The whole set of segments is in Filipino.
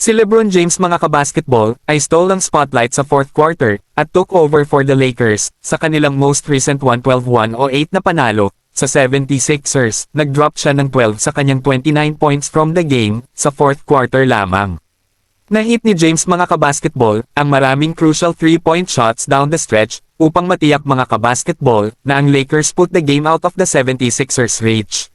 Si LeBron James mga kabasketball ay stole ang spotlight sa fourth quarter at took over for the Lakers sa kanilang most recent 112-108 na panalo sa 76ers. Nag-drop siya ng 12 sa kanyang 29 points from the game sa fourth quarter lamang. Nahit ni James mga kabasketball ang maraming crucial 3-point shots down the stretch upang matiyak mga kabasketball na ang Lakers put the game out of the 76ers reach.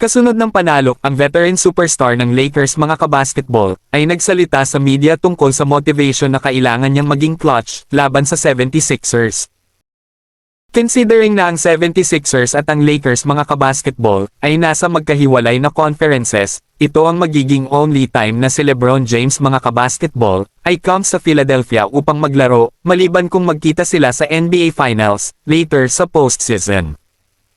Kasunod ng panalo, ang veteran superstar ng Lakers mga kabasketball ay nagsalita sa media tungkol sa motivation na kailangan niyang maging clutch laban sa 76ers. Considering na ang 76ers at ang Lakers mga kabasketball ay nasa magkahiwalay na conferences, ito ang magiging only time na si LeBron James mga kabasketball ay comes sa Philadelphia upang maglaro maliban kung magkita sila sa NBA Finals later sa postseason.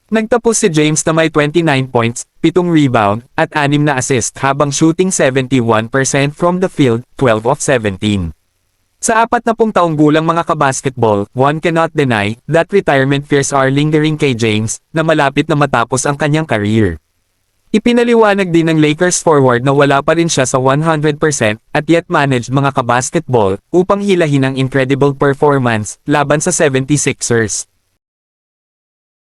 Nagtapos si James na may 29 points, 7 rebound, at 6 na assist habang shooting 71% from the field, 12 of 17. Sa 40 taong gulang mga kabasketball, one cannot deny that retirement fears are lingering kay James na malapit na matapos ang kanyang career. Ipinaliwanag din ng Lakers forward na wala pa rin siya sa 100% at yet managed mga kabasketball upang hilahin ang incredible performance laban sa 76ers.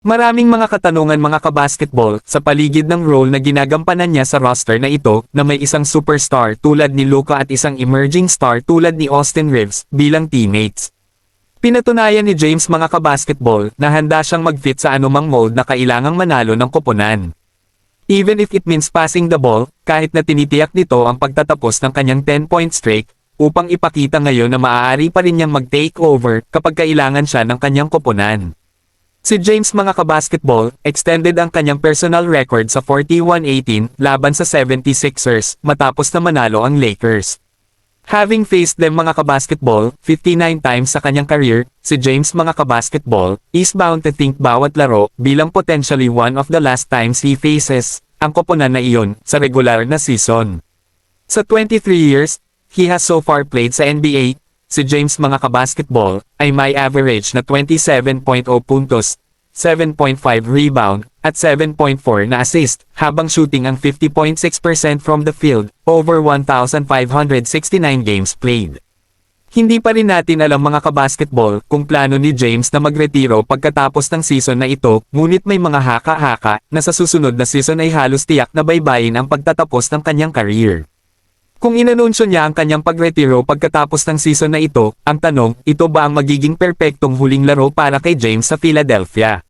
Maraming mga katanungan mga kabasketball sa paligid ng role na ginagampanan niya sa roster na ito na may isang superstar tulad ni Luka at isang emerging star tulad ni Austin Reeves bilang teammates. Pinatunayan ni James mga kabasketball na handa siyang mag-fit sa anumang mold na kailangang manalo ng koponan. Even if it means passing the ball, kahit na tinitiyak nito ang pagtatapos ng kanyang 10-point streak, upang ipakita ngayon na maaari pa rin niyang mag-take over kapag kailangan siya ng kanyang koponan. Si James mga kabasketball, extended ang kanyang personal record sa 41-18 laban sa 76ers matapos na manalo ang Lakers. Having faced them mga kabasketball 59 times sa kanyang career, si James mga kabasketball is bound to think bawat laro bilang potentially one of the last times he faces ang koponan na iyon sa regular na season. Sa 23 years, he has so far played sa NBA, si James mga kabasketball ay may average na 27.0 puntos, 7.5 rebound, at 7.4 na assist, habang shooting ang 50.6% from the field, over 1,569 games played. Hindi pa rin natin alam mga kabasketball kung plano ni James na magretiro pagkatapos ng season na ito, ngunit may mga haka-haka na sa susunod na season ay halos tiyak na baybayin ang pagtatapos ng kanyang career. Kung inanunsyo niya ang kanyang pagretiro pagkatapos ng season na ito, ang tanong, ito ba ang magiging perpektong huling laro para kay James sa Philadelphia?